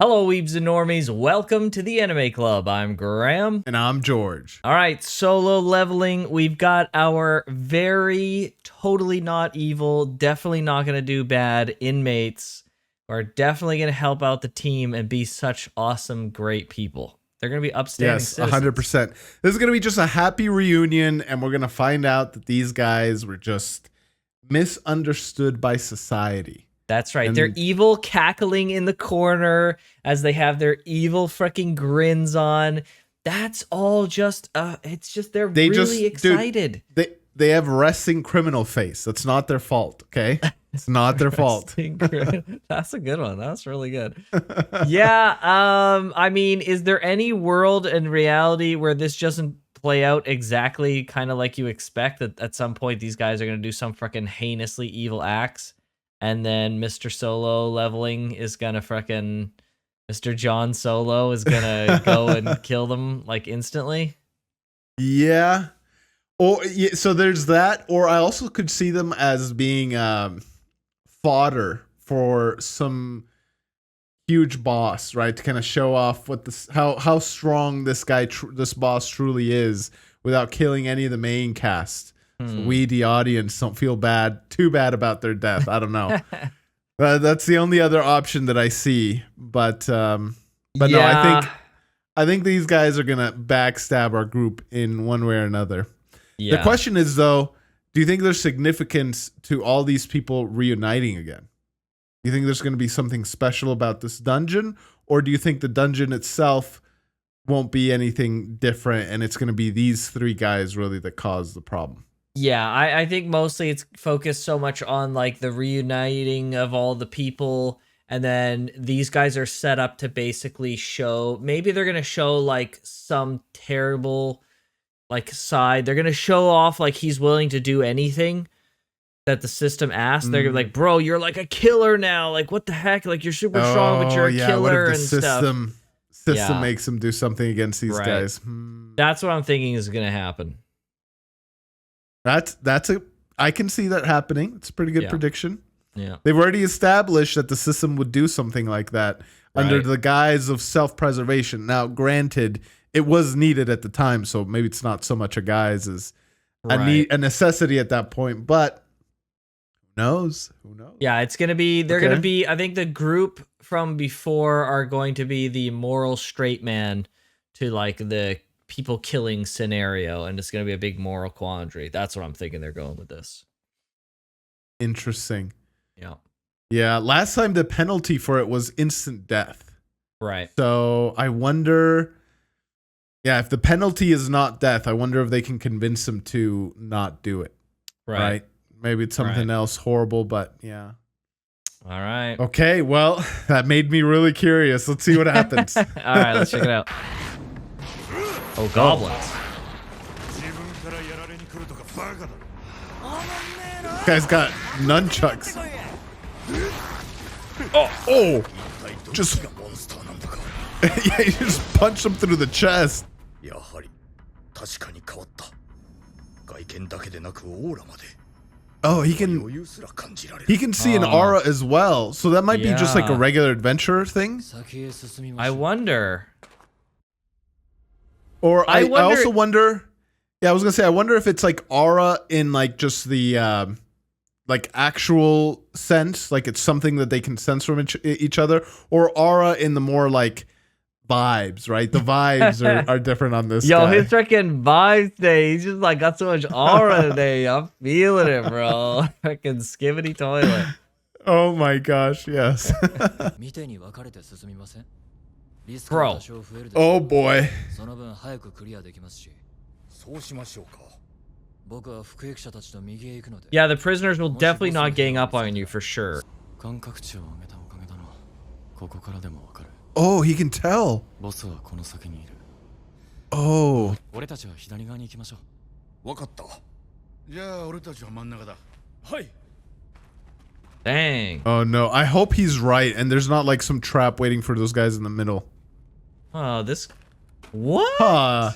Hello, Weebs and Normies. Welcome to the Anime Club. I'm Graham. And I'm George. All right, solo leveling. We've got our very totally not evil, definitely not going to do bad inmates who are definitely going to help out the team and be such awesome, great people. They're going to be upstanding citizens. 100%. This is going to be just a happy reunion, and we're going to find out that these guys were just misunderstood by society. That's right. They're evil, cackling in the corner as they have their evil freaking grins on. That's all just, it's just, they're really excited. Dude, they have resting criminal face. That's not their fault, okay? It's not their fault. That's a good one. That's really good. Yeah, I mean, is there any world and reality where this doesn't play out exactly kind of like you expect, that at some point these guys are going to do some freaking heinously evil acts? And then Mr. Solo leveling is gonna freaking Mr. John Solo is gonna go and kill them like instantly. Yeah. Or yeah, so there's that. Or I also could see them as being fodder for some huge boss, right? To kind of show off what this how strong this guy this boss truly is without killing any of the main cast. So we, the audience, don't feel too bad about their death. I don't know. That's the only other option that I see. But yeah. No, I think these guys are gonna backstab our group in one way or another. Yeah. The question is, though, do you think there's significance to all these people reuniting again? Do you think there's going to be something special about this dungeon, or do you think the dungeon itself won't be anything different, and it's going to be these three guys really that cause the problem? Yeah, I think mostly it's focused so much on like the reuniting of all the people, and then these guys are set up to basically show, maybe they're going to show like some terrible like side. They're going to show off like he's willing to do anything that the system asks. They're gonna be like, bro, you're like a killer now. Like, what the heck? Like, you're super strong, but you're a killer and stuff. System makes him do something against these guys. That's what I'm thinking is going to happen. I can see that happening. It's a pretty good prediction. Yeah. They've already established that the system would do something like that under the guise of self-preservation. Now, granted, it was needed at the time, so maybe it's not so much a guise as a necessity at that point, but who knows? Who knows? Yeah, it's going to be, they're going to be, I think the group from before are going to be the moral straight man to like the people killing scenario, and it's going to be a big moral quandary. That's what I'm thinking they're going with this. Interesting. Yeah. Last time the penalty for it was instant death. Right. So I wonder, if the penalty is not death, I wonder if they can convince him to not do it. Right. Maybe it's something else horrible, but yeah. All right. Okay. Well, that made me really curious. Let's see what happens. All right. Let's check it out. Oh, goblins. Guy's got nunchucks. Oh. Just yeah, you just punch him through the chest. Oh, he can see an aura as well. So that might be just like a regular adventure thing. I wonder. Or I also wonder. Yeah, I was gonna say I wonder if it's like aura in like just the like actual sense, like it's something that they can sense from each other, or aura in the more like vibes, right? The vibes are different on this. Yo, his freaking vibes today. He's just like got so much aura today. I'm feeling it, bro. Freaking skibbity toilet. Oh my gosh, yes. Bro. Oh boy. Yeah, the prisoners will definitely not gang up on you for sure. Oh, he can tell. Oh. Dang. Oh no, I hope he's right and there's not like some trap waiting for those guys in the middle. Oh, this... What? Huh.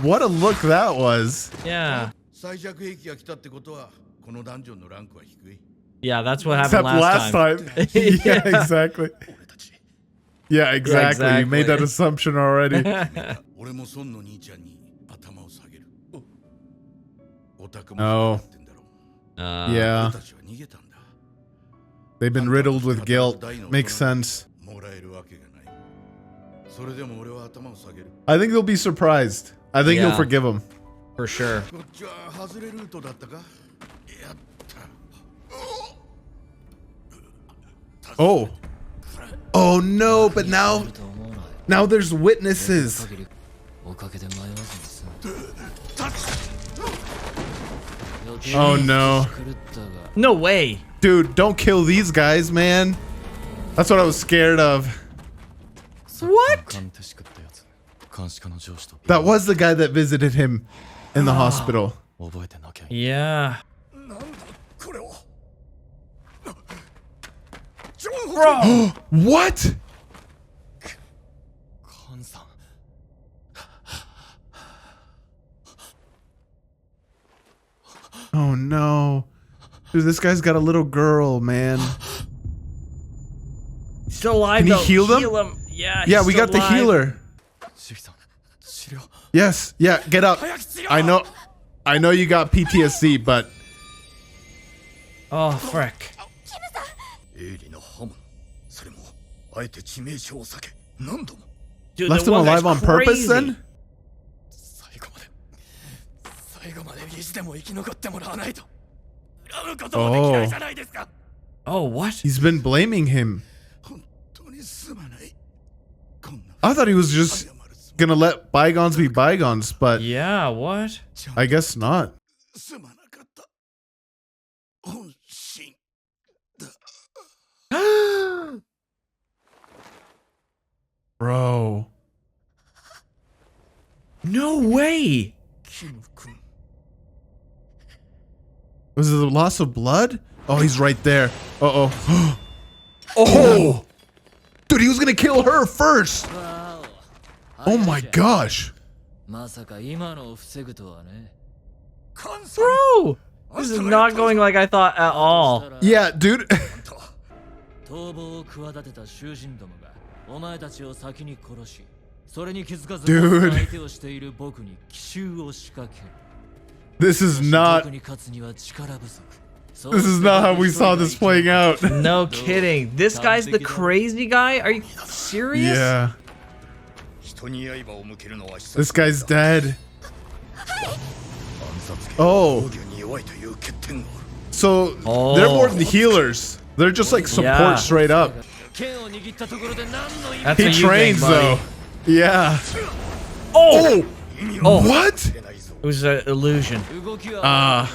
What a look that was. Yeah. Yeah, that's what happened last time. Yeah, exactly. Yeah, exactly. You made that exactly. assumption already. 俺も孫の兄ちゃんに頭を下げる。オタクも Oh, 引っかかってんだろう。 yeah. 俺たちは逃げたんだ。 They've been riddled with guilt. Makes sense. もらえるわけがない。それでも俺は頭を下げる。 I think they'll be surprised. I think he'll Yeah. forgive him. For sure. こっちは外れルートだったか。やった。 Oh. Oh no, but now there's witnesses. Oh no. No way. Dude, don't kill these guys, man. That's what I was scared of. What? That was the guy that visited him in the hospital. Yeah. なんだこれは。 Bro. What? Oh no. Dude, this guy's got a little girl, man. Still alive. Can he though. heal them? Yeah. Yeah, he's we still got the alive. healer. Yes, yeah, get up. I know you got PTSD, but Oh frick. 鋭利な刃物。それもあえて致命傷を避け何度も。 Dude, left the him one guy's alive on purpose crazy. then? 最後まで意地でも生き残ってもらわないと。恨むこともできないじゃないですか。 Oh, what? He's been blaming him. 本当にすまない。こんな I thought he was just gonna let bygones be bygones, but Yeah, what? I guess not. すまなかった。本心だ。 Bro. No way. キム君。 Was it the loss of blood? Oh, he's right there. Uh-oh. Oh! Dude, he was gonna kill her first! Oh my gosh. Bro, this is not going like I thought at all. Yeah, dude. 逃亡を企てた囚人どもがお前たちを先に殺し、それに気づかず Dude. 相手をしている僕に奇襲を仕掛ける。 This is not 僕に勝つには力不足。 this is not how we saw this playing out. No kidding. This guy's the crazy guy? Are you serious? Yeah. 人に刃を向けるのは This guy's dead. 暗殺系 Oh. 防御に弱いという欠点がある。 So Oh. they're more than healers. They're just like support Yeah. straight up. 剣を握ったところで何の意味 That's He what you trains think, buddy. though. Yeah. Oh! Oh! What? It was an illusion. 動きは Ah.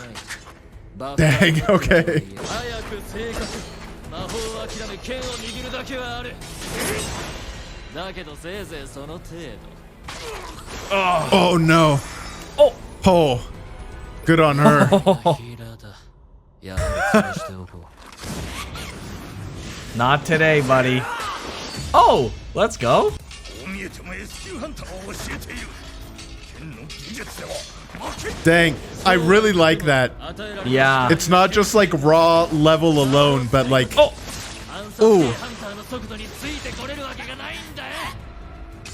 Dang, okay. 早く正確。魔法を諦め剣を握るだけはある。だけどせいぜいその程度。 Oh no. Oh! Oh. Good on her. ヒーラーだ。やはり潰しておこう。 Not today, buddy. Oh! Let's go. こう見えても S 級ハンターを教えている。剣の技術では負け。 Dang. I really like that. Yeah. It's not just like raw level alone, but like Oh! Ooh. ハンターの速度についてこれるわけがないんだよ。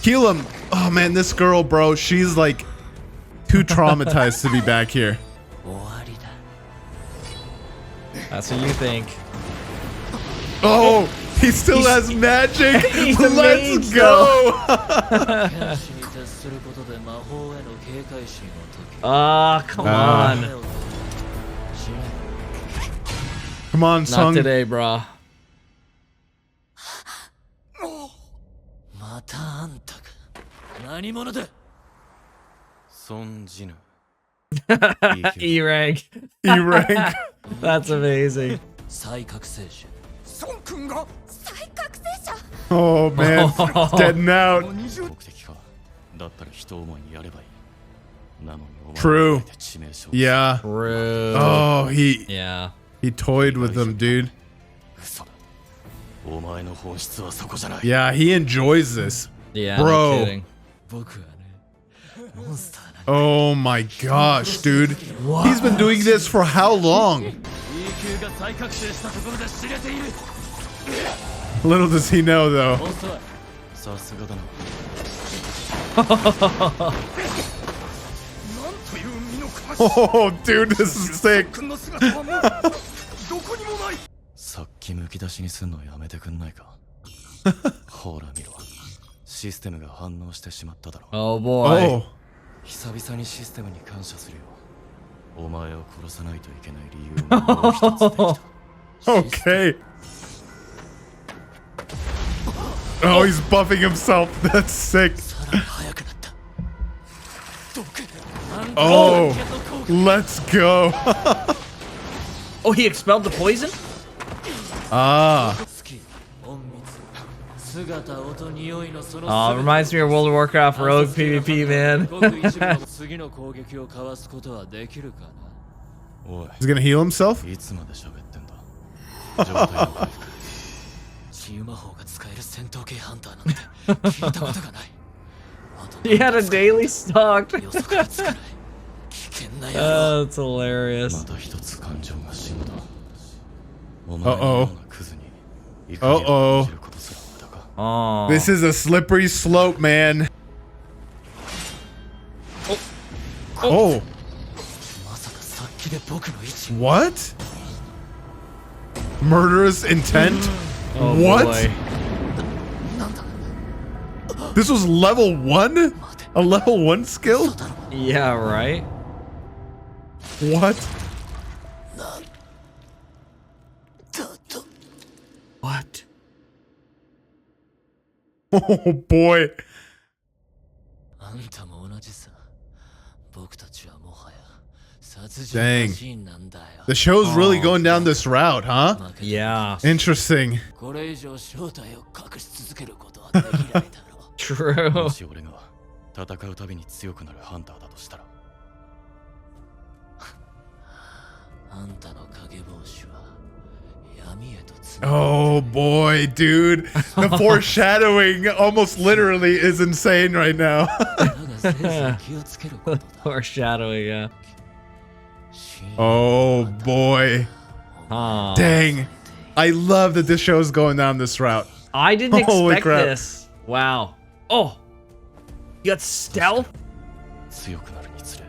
heal him. Oh man, this girl, bro, she's like too traumatized to be back here. 終わりだ。 That's what you think. Oh, he still has magic. He's a Let's mage, go. 剣士に徹することで魔法への警戒心を解き。 Ah, come on. Come on, Not Sung. today, bro. またあんたか。何者だ。存じぬ。 E rank. E rank. That's amazing. 再覚醒者。孫君が Oh man, deading out. 目的か。だったら人思いにやればいい。なのにお前 True. はあえて致命傷を Yeah. Rude. Oh, he Yeah. toyed with them, dude. 嘘だ。お前の本質はそこじゃない。 Yeah, he enjoys this. Yeah, Bro. no kidding. 僕はね、モンスターなんだ。 Oh my gosh, dude. He's been doing this for how long? E 級が再覚醒したところで知れている。 Little does he know, though. 遅い。さすがだな。なんという身のこなし。 Oh, dude, this is sick. 君の姿はもうどこにもない。さっきむき出しにすんのやめてくんないか。ほら見ろ。システムが反応してしまっただろ。 Oh boy. Oh, 久々にシステムに感謝するよ。お前を殺さないといけない理由がもう一つできた。 okay. Oh, he's buffing himself. That's sick. さらに速くなった。毒。 Oh, let's go. Oh, he expelled the poison? Ah, スキル隠密姿音匂いのその Oh, reminds me of World of Warcraft Rogue PvP, man. ごく一部の次の攻撃をかわすことはできるかな。おい、 he's gonna heal himself. いつまで喋ってんだ。状態の回復。治癒魔法が使える戦闘系ハンターなんて聞いたことがない。あと He had a daily stock. 予測がつかない。危険なやつだ。 Oh, that's hilarious. また一つ感情が死んだ。お前のようなクズに怒りを感じることすら無駄か。 Oh. This is a slippery slope, man. Oh, まさかさっきで僕の位置。 what? Murderous intent? Oh, What? boy. なんだ This was level 1? A level 1 skill? Yeah, right? What? だと What? Oh boy. あんたも同じさ。僕たちはもはや殺人 Dang. マシンなんだよ。 The show's really going down this route, huh? 負けて Yeah. Interesting. これ以上正体を隠し続けることはできないだろう。 True. もし俺が戦うたびに強くなるハンターだとしたら。あんたの影帽子は闇へとつ Oh boy, dude. The foreshadowing almost literally is insane right now. だがせいぜい気をつけることだ。 Foreshadowing, yeah. Oh boy. Oh. Dang. I love that this show is going down this route. I didn't Holy expect crap. this. Wow. Oh. You got stealth? 強くなるにつれ、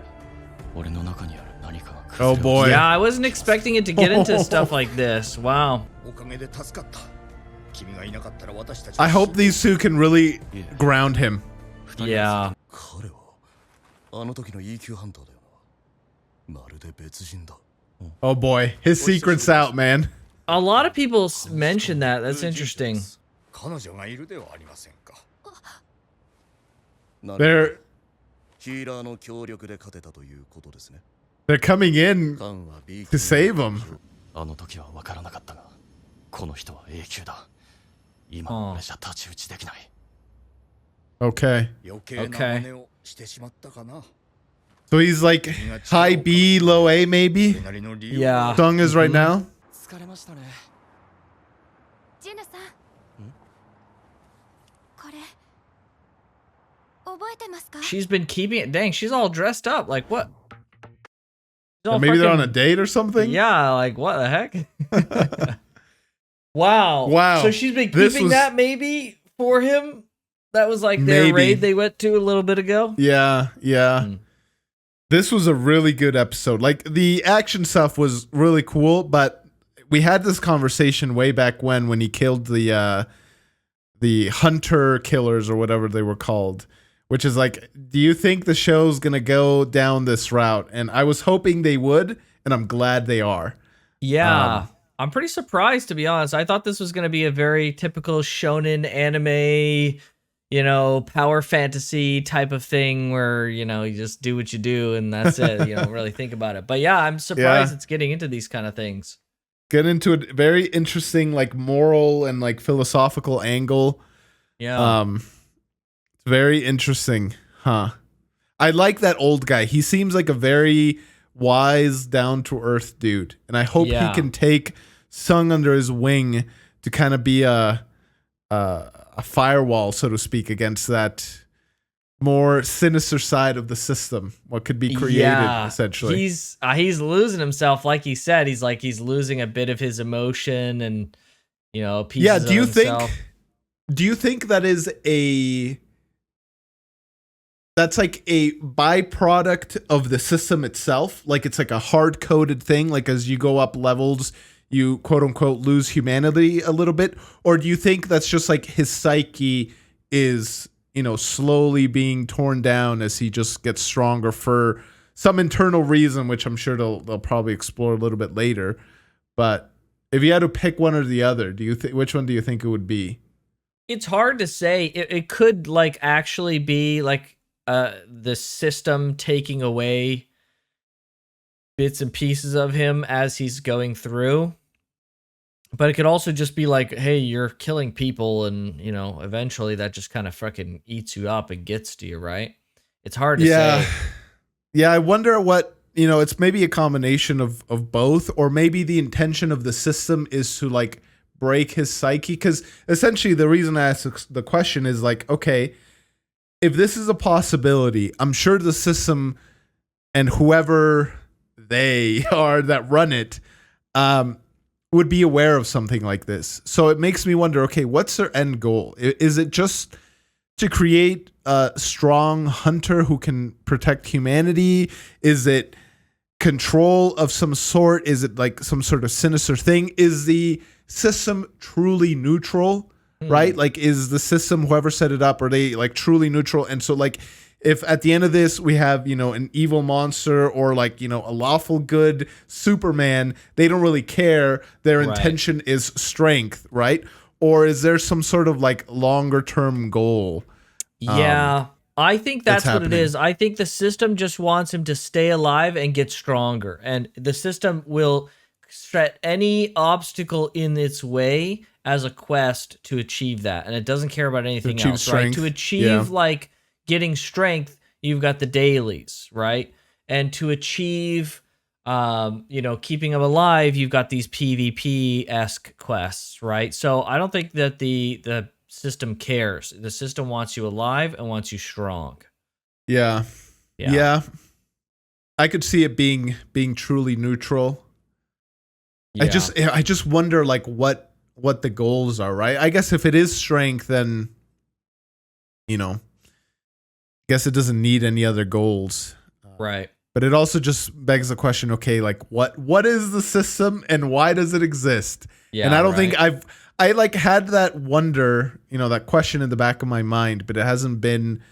俺の中にある何かが Oh 崩れ boy. Yeah, I wasn't expecting it to get into stuff like this. Wow. おかげで助かった。君がいなかったら私たち。 I hope these two can really ground him. Yeah. 彼はあの時の E 級ハンターだよな。まるで別人だ。 Oh boy. His secret's out, man. A lot of people mention that. That's interesting. 彼女がいるではありませんか。 They're ヒーラーの協力で勝てたということですね。 they're coming in カンは B to save him. あの時は分からなかったが、この人は A 級だ。今の俺じゃ太刀打ちできない。 Okay. 余計な真似をしてしまったかな。 So he's like high B, low A, maybe? なりの理由 Yeah. Sung is right now? 疲れましたね。ジュヌさんこれ覚えてますか？ She's been keeping it. Dang, she's all dressed up. Like, what? She's all Maybe they're on a fucking- date or something? Yeah, like, what the heck? Wow. Wow. So she's been This keeping was- that maybe for him? That was like their Maybe. raid they went to a little bit ago? Yeah, yeah. Hmm. This was a really good episode. Like the action stuff was really cool, but we had this conversation way back when he killed the hunter killers or whatever they were called, which is like, do you think the show's going to go down this route? And I was hoping they would, and I'm glad they are. Yeah. I'm pretty surprised, to be honest. I thought this was going to be a very typical shonen anime, you know, power fantasy type of thing where, you know, you just do what you do and that's it. You don't really think about it. But yeah, I'm surprised it's getting into these kind of things. Get into a very interesting, like moral and like philosophical angle. Yeah. It's very interesting, huh? I like that old guy. He seems like a very wise, down to earth dude, and I hope Yeah. he can take Sung under his wing to kind of be a firewall, so to speak, against that more sinister side of the system. What could be created, essentially. He's losing himself, like he said. He's losing a bit of his emotion and, you know, pieces Yeah. Do you of himself. think? do you think that's like a byproduct of the system itself? Like it's like a hard coded thing. Like as you go up levels, you quote unquote lose humanity a little bit, or do you think that's just like his psyche is, slowly being torn down as he just gets stronger for some internal reason, which I'm sure they'll probably explore a little bit later. But if you had to pick one or the other, which one do you think it would be? It's hard to say. It could like actually be like the system taking away bits and pieces of him as he's going through. But it could also just be like, hey, you're killing people, and eventually that just kind of fucking eats you up and gets to you, right? It's hard to say. Yeah, I wonder what, it's maybe a combination of both, or maybe the intention of the system is to like break his psyche. Because essentially the reason I asked the question is like, okay, if this is a possibility, I'm sure the system and whoever they are that run it would be aware of something like this. So it makes me wonder, okay, what's their end goal? Is it just to create a strong hunter who can protect humanity? Is it control of some sort? Is it like some sort of sinister thing? Is the system truly neutral? Right? Like, is the system, whoever set it up, are they like truly neutral? And so like, if at the end of this we have, an evil monster or like, a lawful good Superman, they don't really care. Their intention is strength, right? Or is there some sort of like longer term goal? Yeah, I think that's what it happening. is. I think the system just wants him to stay alive and get stronger. And the system will set any obstacle in its way as a quest to achieve that. And it doesn't care about anything else, strength. right? To achieve like getting strength, you've got the dailies, right? And to achieve keeping him alive, you've got these PvP-esque quests, right? So I don't think that the system cares. The system wants you alive and wants you strong. Yeah. I could see it being truly neutral. Yeah. I just wonder like what the goals are, right? I guess if it is strength, then I guess it doesn't need any other goals. Right. But it also just begs the question, okay, like what is the system and why does it exist? Yeah. And I don't think I like had that wonder, that question in the back of my mind, but it hasn't been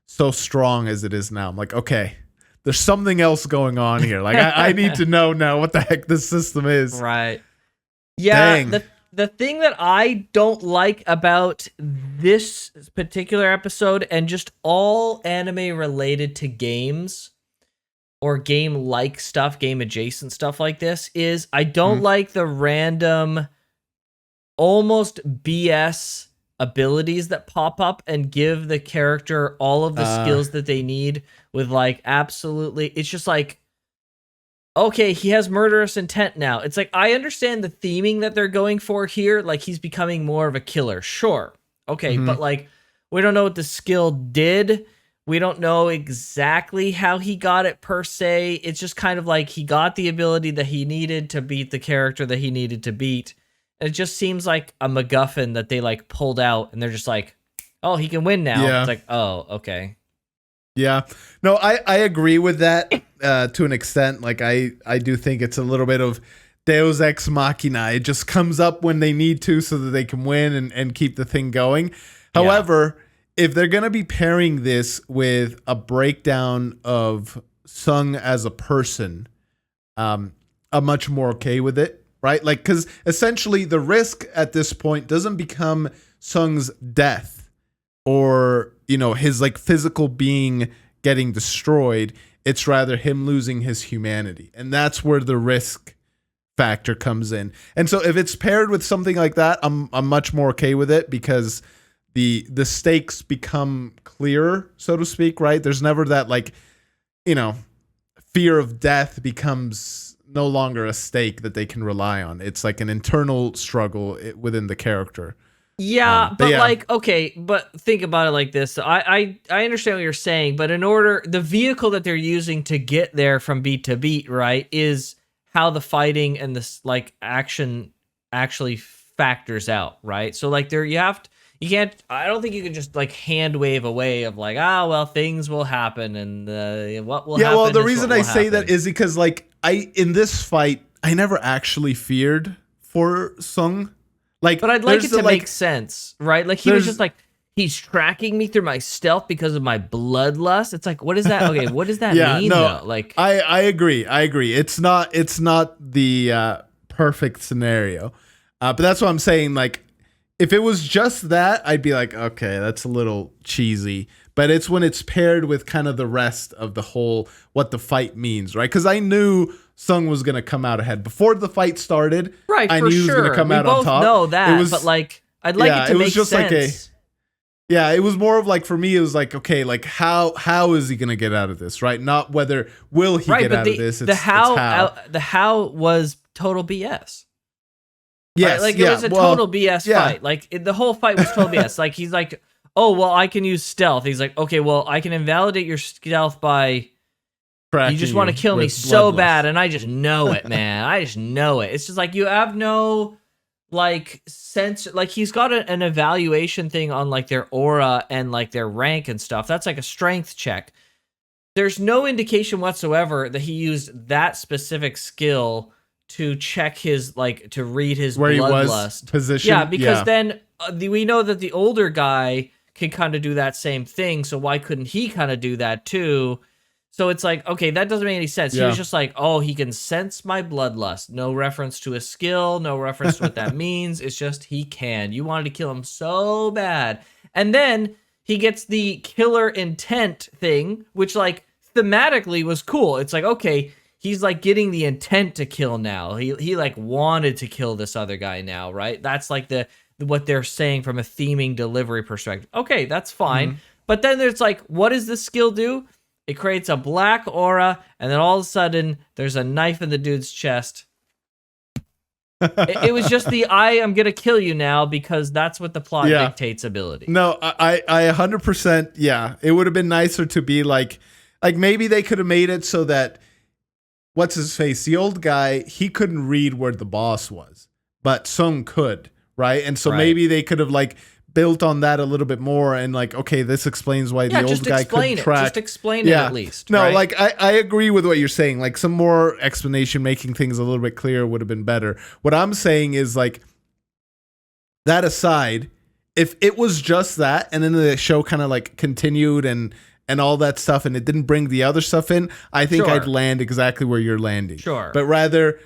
so strong as it is now. I'm like, okay, there's something else going on here. Like I need to know now what the heck this system is. Right. Yeah. Dang. The thing that I don't like about this particular episode and just all anime related to games or game-like stuff, game-adjacent stuff like this is I don't like the random, almost BS abilities that pop up and give the character all of the skills that they need with like absolutely, it's just like, okay, he has murderous intent now. It's like, I understand the theming that they're going for here. Like, he's becoming more of a killer. Sure. Okay, but like, we don't know what the skill did. We don't know exactly how he got it per se. It's just kind of like he got the ability that he needed to beat the character that he needed to beat. And it just seems like a MacGuffin that they like pulled out and they're just like, oh, he can win now. Yeah. It's like, oh, okay. Yeah. No, I agree with that to an extent. Like I do think it's a little bit of Deus Ex Machina. It just comes up when they need to so that they can win and keep the thing going. However, if they're going to be pairing this with a breakdown of Sung as a person, I'm much more okay with it, right? Like, because essentially the risk at this point doesn't become Sung's death or, his like physical being getting destroyed. It's rather him losing his humanity. And that's where the risk factor comes in. And so if it's paired with something like that, I'm much more okay with it because the stakes become clearer, so to speak, right? There's never that like, fear of death becomes no longer a stake that they can rely on. It's like an internal struggle within the character. Yeah, but like, okay, but think about it like this. I understand what you're saying, but the vehicle that they're using to get there from beat to beat, right, is how the fighting and this like action actually factors out, right? So like you have to, you can't. I don't think you can just like hand wave away of like, well, things will happen and what will happen. Yeah, well, the is reason what I will say that happen. is because like in this fight, I never actually feared for Sung. Like, But I'd like there's it to the, make sense, right? Like he was there's- just like he's tracking me through my stealth because of my bloodlust. It's like, what is that? Okay, what does that Yeah, mean no, though? Like, I agree. It's not the perfect scenario, but that's what I'm saying. Like, if it was just that, I'd be like, okay, that's a little cheesy. But it's when it's paired with kind of the rest of the whole what the fight means, right? Because I knew Sung was gonna come out ahead before the fight started. right? I For knew he was sure, gonna come we out both on top. know that. It was, but like, I'd like yeah, it to it was make just like sense. yeah, it was more of like for me, it was like, okay, like how is he gonna get out of this, right? Not whether will he right, get but out of this. the how. The how was total BS. Yes, Right? Like yeah, it was a well, total BS yeah. fight. Like the whole fight was total BS. Like he's like, oh well, I can use stealth. He's like, okay, well, I can invalidate your stealth by you just want to kill me so bad, and I just know it, man. I just know it. It's just like you have no like sense. Like he's got an evaluation thing on like their aura and like their rank and stuff. That's like a strength check. There's no indication whatsoever that he used that specific skill to check his like to read his where he was bloodlust position. Yeah, because then we know that the older guy can kind of do that same thing. So why couldn't he kind of do that too? So it's like, okay, that doesn't make any sense. He Yeah. was just like, oh, he can sense my bloodlust. No reference to a skill, no reference to what that means. It's just he can. You wanted to kill him so bad. And then he gets the killer intent thing, which like thematically was cool. It's like, okay, he's like getting the intent to kill now. He like wanted to kill this other guy now, right? That's like what they're saying from a theming delivery perspective. Okay, that's fine. But then there's like, what does this skill do? It creates a black aura, and then all of a sudden, there's a knife in the dude's chest. It was just the I am gonna kill you now because that's what the plot Yeah. dictates ability. No, I 100%. Yeah, it would have been nicer to be like maybe they could have made it so that what's his face, the old guy, he couldn't read where the boss was, but Sung could, right? And so Right. maybe they could have like built on that a little bit more and like, okay, this explains why Yeah, the old just guy explain couldn't it. track. Just explain it at least. No, right? like I agree with what you're saying. Like some more explanation, making things a little bit clearer would have been better. What I'm saying is like that aside, if it was just that and then the show kind of like continued and all that stuff and it didn't bring the other stuff in, I think Sure. I'd land exactly where you're landing. Sure. But rather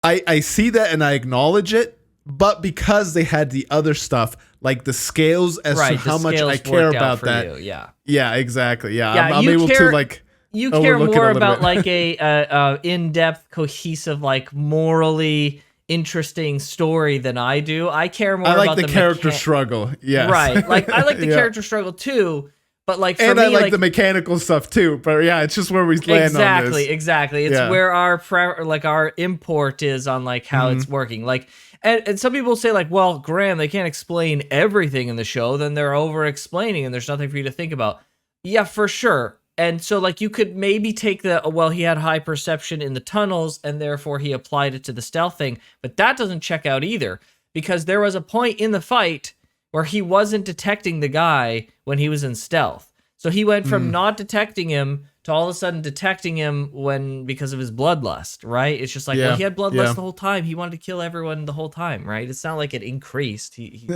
I see that and I acknowledge it, but because they had the other stuff, like the scales as right, to how the much scales I care worked out about for that. you, yeah. Yeah, exactly. Yeah, Yeah, I'm you able care- to like You care overlook it a more little about bit. like a in-depth, cohesive, like morally interesting story than I do. I care more I like about the character struggle. Yes. Right. Like I like the Yeah. character struggle too, but like for And me, I like the mechanical stuff too. But yeah, it's just where we land on this. Exactly. It's Yeah. where our import is on like how it's working. Like, and some people say like, well, Graham, they can't explain everything in the show, then they're over explaining and there's nothing for you to think about. Yeah, for sure. And so like you could maybe take he had high perception in the tunnels and therefore he applied it to the stealth thing, but that doesn't check out either because there was a point in the fight where he wasn't detecting the guy when he was in stealth. So he went from not detecting him to all of a sudden detecting him because of his bloodlust, right? It's just like, well, he had bloodlust the whole time. He wanted to kill everyone the whole time, right? It's not like it increased. He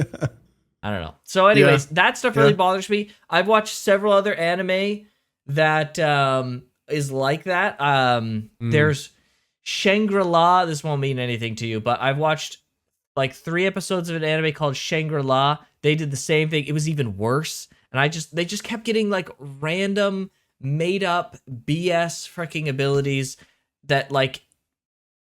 I don't know. So anyways, that stuff really bothers me. I've watched several other anime that is like that. There's Shangri-La. This won't mean anything to you, but I've watched like 3 episodes of an anime called Shangri-La. They did the same thing. It was even worse. And they just kept getting like random made up BS freaking abilities that like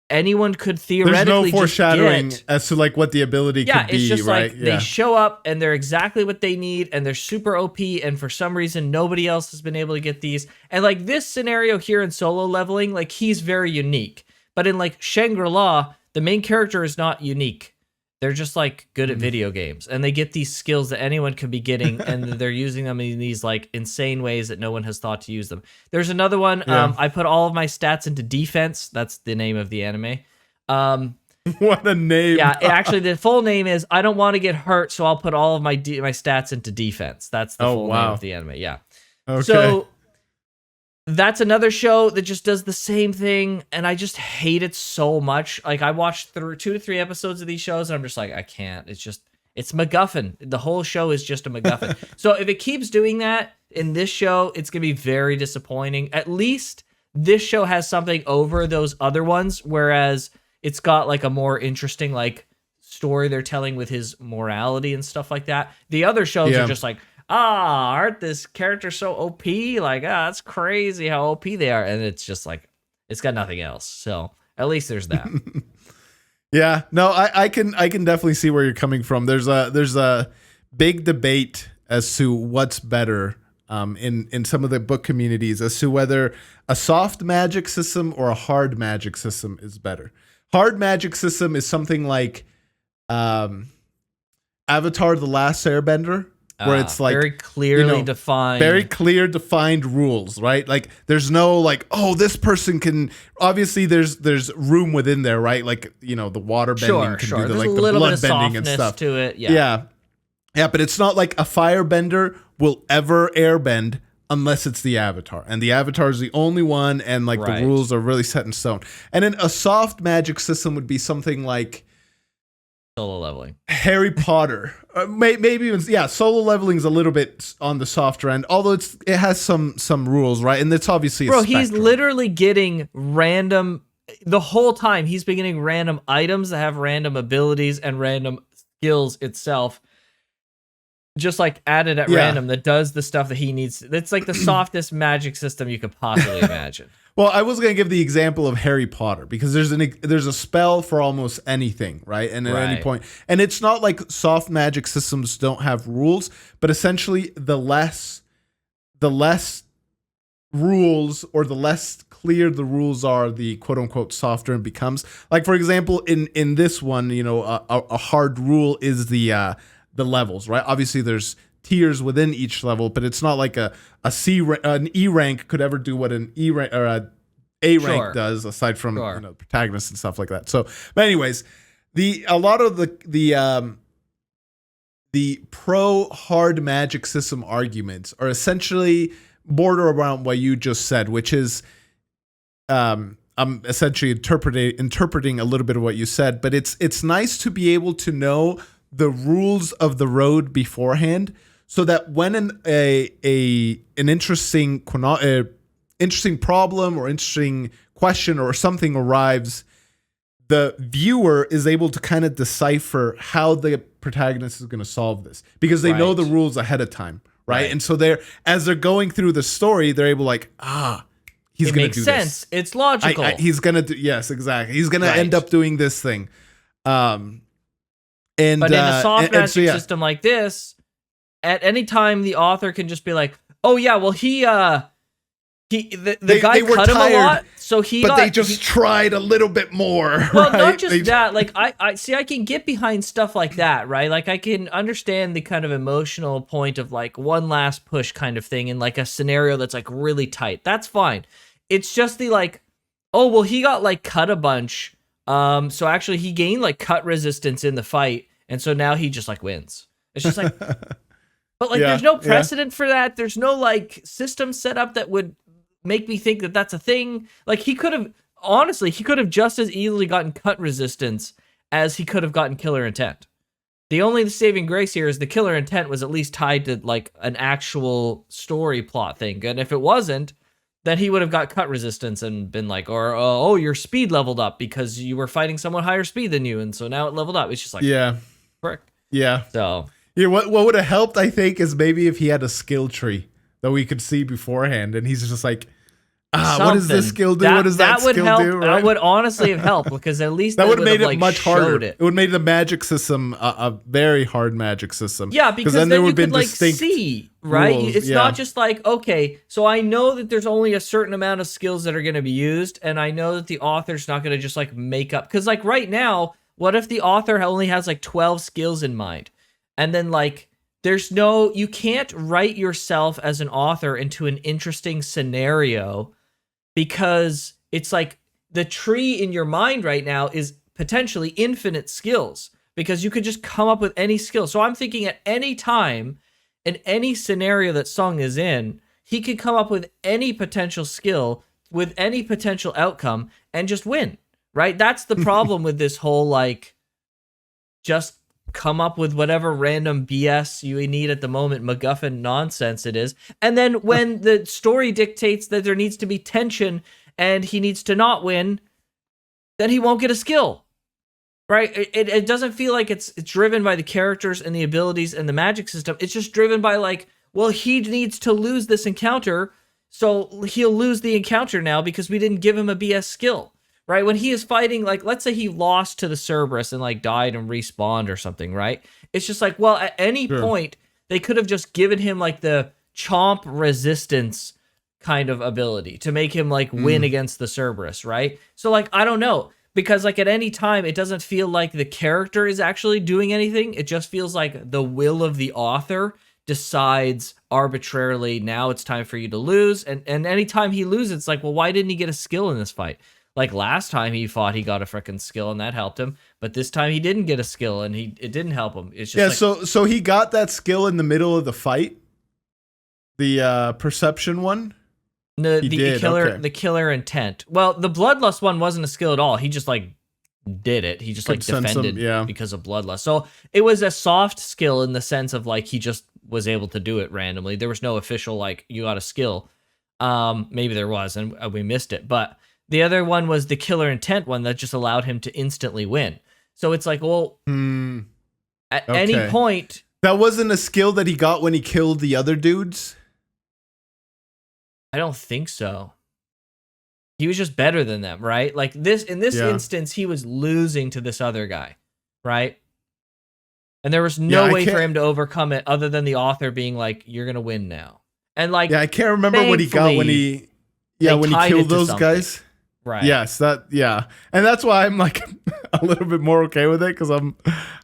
anyone could There's theoretically no foreshadowing just get. as to like what the ability could be, It's just right? like they show up and they're exactly what they need and they're super OP and for some reason nobody else has been able to get these. And like this scenario here in Solo Leveling, like he's very unique. But in like Shangri-La, the main character is not unique. They're just like good at video games and they get these skills that anyone could be getting and they're using them in these like insane ways that no one has thought to use them. There's another one. I put all of my stats into defense. That's the name of the anime. What a name. Yeah, actually, the full name is I don't want to get hurt, so I'll put all of my my stats into defense. That's the full name of the anime. Yeah. Okay. So that's another show that just does the same thing, and I just hate it so much. Like, I watched through 2 to 3 episodes of these shows, and I'm just like, I can't. It's MacGuffin. The whole show is just a MacGuffin. So if it keeps doing that in this show, it's going to be very disappointing. At least this show has something over those other ones, whereas it's got like a more interesting like story they're telling with his morality and stuff like that. The other shows are just like, aren't this character so OP? Like, that's crazy how OP they are. And it's just like, it's got nothing else. So at least there's that. Yeah, no, I can definitely see where you're coming from. There's a big debate as to what's better in some of the book communities as to whether a soft magic system or a hard magic system is better. Hard magic system is something like Avatar: The Last Airbender, where it's like very clearly defined, very clear defined rules, right? Like there's no like, oh, this person can, obviously there's room within there, right? Like, the water bending can do the, like the blood bending and stuff to it. Yeah, but it's not like a firebender will ever airbend unless it's the Avatar, and the Avatar is the only one, and like the rules are really set in stone. And then a soft magic system would be something like solo leveling, Harry Potter, maybe even solo leveling is a little bit on the softer end, although it has some rules, right? And it's obviously he's literally getting random the whole time. He's been getting random items that have random abilities and random skills itself, just like added at random, that does the stuff that he needs. It's like the softest magic system you could possibly imagine. Well, I was going to give the example of Harry Potter because there's a spell for almost anything, right? And at any point, and it's not like soft magic systems don't have rules, but essentially the less rules or the less clear the rules are, the quote unquote softer it becomes. Like, for example, in this one, a hard rule is the levels, right? Obviously there's tiers within each level, but it's not like an E rank could ever do what an E rank or A rank does, aside from protagonists and stuff like that. So, but anyways, a lot of the pro hard magic system arguments are essentially border around what you just said, which is I'm essentially interpreting a little bit of what you said, but it's nice to be able to know the rules of the road beforehand, so that when an interesting problem or interesting question or something arrives, the viewer is able to kind of decipher how the protagonist is going to solve this, because they know the rules ahead of time, right? And so as they're going through the story, they're able he's going to do this. It makes sense. It's logical. He's going to do, yes, exactly. He's going to end up doing this thing. But in a soft magic system like this, at any time the author can just be like, "Oh yeah, well the guy cut him a lot, so they just tried a little bit more." Well, not just that. Like I see, I can get behind stuff like that, right? Like I can understand the kind of emotional point of like one last push kind of thing in like a scenario that's like really tight. That's fine. It's just the like, oh well, he got like cut a bunch. So actually he gained like cut resistance in the fight, and so now he just like wins. It's just like, but like there's no precedent for that. There's no like system set up that would make me think that that's a thing. Like he could have just as easily gotten cut resistance as he could have gotten killer intent. The only saving grace here is the killer intent was at least tied to like an actual story plot thing. And if it wasn't, then he would have got cut resistance and been like, oh, your speed leveled up because you were fighting someone higher speed than you, and so now it leveled up. It's just like, frick. Yeah. So what would have helped, I think, is maybe if he had a skill tree that we could see beforehand, and he's just like, what does this skill do? What does that skill do? Right? That would honestly have helped, because at least that would have made it much harder. It would have made the magic system a very hard magic system. Yeah, because then there would have been like see, right? Rules. It's not just like, okay, so I know that there's only a certain amount of skills that are going to be used, and I know that the author's not going to just like make up. Because like right now, what if the author only has like 12 skills in mind, and then like you can't write yourself as an author into an interesting scenario, because it's like the tree in your mind right now is potentially infinite skills because you could just come up with any skill. So I'm thinking at any time in any scenario that Sung is in, he could come up with any potential skill with any potential outcome and just win, right? That's the problem with this whole, like, just come up with whatever random BS you need at the moment, MacGuffin nonsense it is. And then when the story dictates that there needs to be tension and he needs to not win, then he won't get a skill, right? It doesn't feel like it's driven by the characters and the abilities and the magic system. It's just driven by, like, well, he needs to lose this encounter, so he'll lose the encounter now because we didn't give him a BS skill. Right, when he is fighting, like, let's say he lost to the Cerberus and, like, died and respawned or something, right? It's just like, well, at any point, they could have just given him, like, the chomp resistance kind of ability to make him, like, win against the Cerberus, right? So, like, I don't know, because, like, at any time, it doesn't feel like the character is actually doing anything. It just feels like the will of the author decides arbitrarily, now it's time for you to lose, and anytime he loses, it's like, well, why didn't he get a skill in this fight? Like, last time he fought, he got a freaking skill and that helped him. But this time he didn't get a skill and it didn't help him. It's just so he got that skill in the middle of the fight? The perception one? The killer intent. Well, the bloodlust one wasn't a skill at all. He just, like, did it. He just, like, defended because of bloodlust. So it was a soft skill in the sense of, like, he just was able to do it randomly. There was no official, like, you got a skill. Maybe there was and we missed it. But the other one was the killer intent one that just allowed him to instantly win. So it's like, well, at any point... That wasn't a skill that he got when he killed the other dudes? I don't think so. He was just better than them, right? Like, in this instance, he was losing to this other guy, right? And there was no way for him to overcome it other than the author being like, you're going to win now. And, like... Yeah, I can't remember what he got when he... Yeah, when he killed those guys. Right. Yes, and that's why I'm, like, a little bit more okay with it, because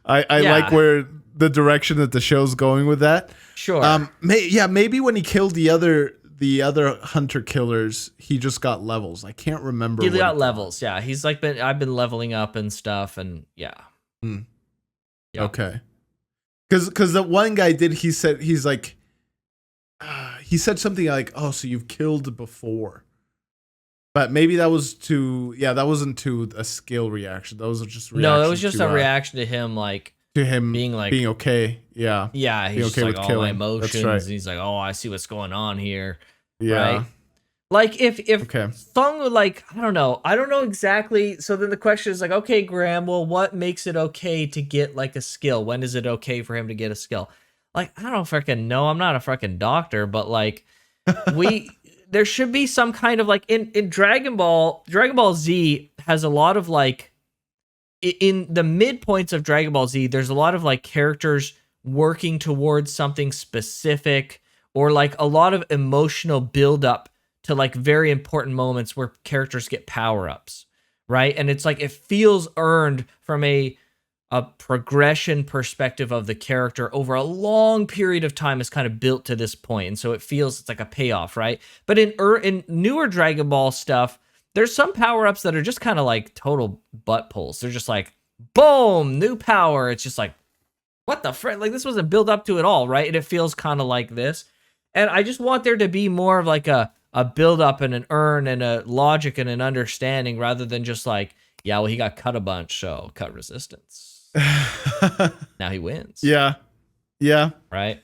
I like where the direction that the show's going with that. Sure. Maybe when he killed the other hunter killers, he just got levels. I can't remember. He got levels. Yeah, he's like I've been leveling up and stuff, and yeah. Yeah. Okay. Because the one guy he said something like, oh, so you've killed before. But maybe that was that wasn't to a skill reaction. That was just a reaction. No, it was just a reaction to him, like, to him being okay. Yeah. Yeah, he's okay just like, all my emotions. That's right. And he's like, oh, I see what's going on here. Yeah. Right? Like, if Sung, like, I don't know exactly. So then the question is like, okay, Graham, well, what makes it okay to get, like, a skill? When is it okay for him to get a skill? Like, I don't freaking know. I'm not a freaking doctor, but, like, there should be some kind of, like, in Dragon Ball Z has a lot of, like, in the midpoints of Dragon Ball Z, there's a lot of, like, characters working towards something specific, or, like, a lot of emotional buildup to, like, very important moments where characters get power-ups, right? And it's like, it feels earned from a progression perspective of the character over a long period of time is kind of built to this point, and so it feels it's like a payoff, right? But in newer Dragon Ball stuff, there's some power-ups that are just kind of like total butt pulls. They're just like, boom, new power. It's just like, what the frick? Like, this wasn't built up to at all, right? And it feels kind of like this. And I just want there to be more of, like, a build-up and an earn and a logic and an understanding, rather than just like, yeah, well, he got cut a bunch, so cut resistance. Now he wins. Yeah. Right.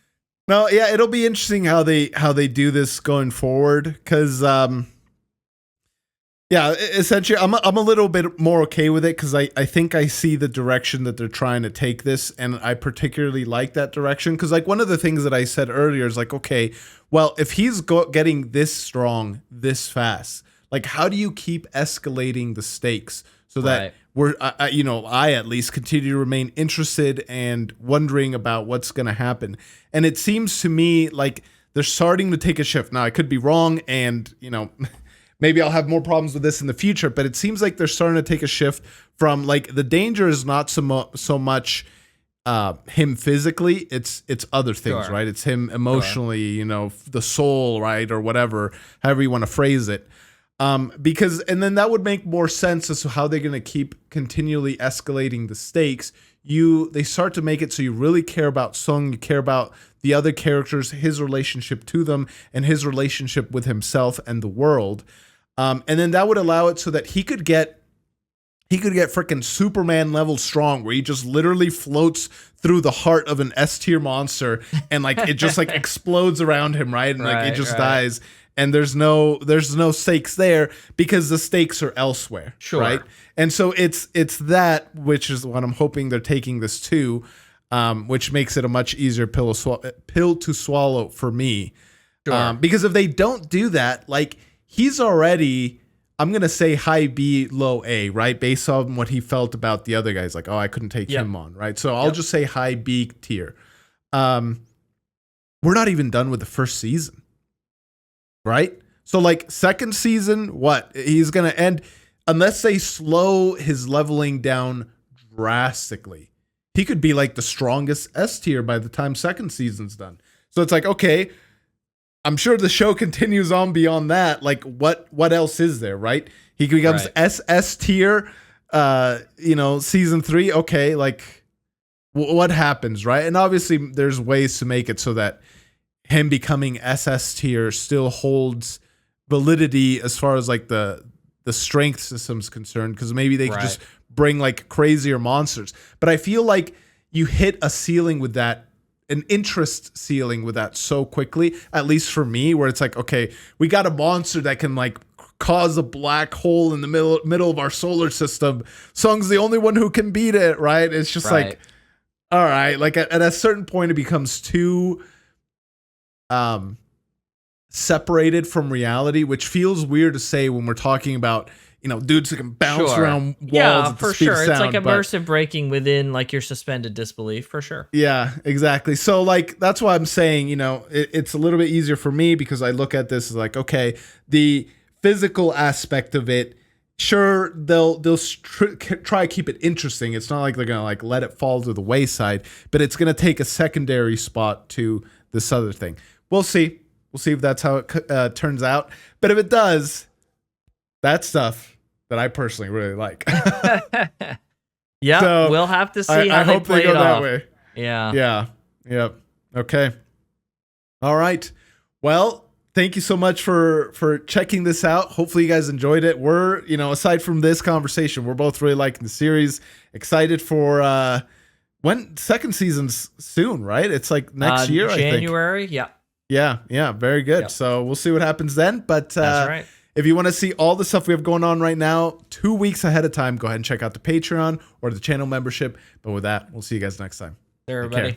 No, yeah, it'll be interesting how they do this going forward, because essentially I'm a little bit more okay with it, because I think I see the direction that they're trying to take this, and I particularly like that direction, because, like, one of the things that I said earlier is like, okay, well, if he's getting this strong this fast, like, how do you keep escalating the stakes so that I at least continue to remain interested and wondering about what's going to happen? And it seems to me like they're starting to take a shift. Now, I could be wrong, and, maybe I'll have more problems with this in the future, but it seems like they're starting to take a shift from, like, the danger is not so much him physically, it's other things, right? It's him emotionally, the soul, right? Or whatever, however you want to phrase it. Because, and then that would make more sense as to how they're going to keep continually escalating the stakes. They start to make it so you really care about Sung, you care about the other characters, his relationship to them, and his relationship with himself and the world. And then that would allow it so that he could get freaking Superman level strong, where he just literally floats through the heart of an S tier monster, and like it just like explodes around him, right? And like it just dies, and there's no stakes there because the stakes are elsewhere, right? And so it's that, which is what I'm hoping they're taking this to, which makes it a much easier pill to swallow for me. Because if they don't do that, like he's already, I'm going to say high B, low A, right? Based on what he felt about the other guys. Like, oh, I couldn't take him on, right? So I'll just say high B tier. We're not even done with the first season, right? So like second season, what? He's going to end, unless they slow his leveling down drastically, he could be like the strongest S tier by the time second season's done. So it's like, okay, I'm sure the show continues on beyond that. Like what else is there, right? He becomes SS tier, season 3. Okay, like what happens, right? And obviously there's ways to make it so that him becoming SS tier still holds validity as far as like the strength system's concerned, because maybe they could just bring like crazier monsters. But I feel like you hit a ceiling with that, an interest ceiling with that so quickly, at least for me, where it's like, okay, we got a monster that can like cause a black hole in the middle of our solar system. Sung's the only one who can beat it, right? It's just like, all right, like at a certain point it becomes too separated from reality, which feels weird to say when we're talking about, dudes that can bounce around walls at the speed of sound. It's like immersive breaking within like your suspended disbelief, for sure. Yeah, exactly. So like that's why I'm saying, it's a little bit easier for me because I look at this as like, okay, the physical aspect of it, sure, they'll try to keep it interesting. It's not like they're gonna like let it fall to the wayside, but it's gonna take a secondary spot to this other thing. We'll see. We'll see if that's how it turns out. But if it does, that's stuff that I personally really like. Yeah, so we'll have to see how they play it off. That way. Yeah. Yep. Okay. All right. Well, thank you so much for checking this out. Hopefully you guys enjoyed it. We're, aside from this conversation, we're both really liking the series. Excited for when second season's soon, right? It's like next year, January. I think. Yeah. Very good. Yep. So we'll see what happens then. But that's right. If you want to see all the stuff we have going on right now, 2 weeks ahead of time, go ahead and check out the Patreon or the channel membership. But with that, we'll see you guys next time. Everybody.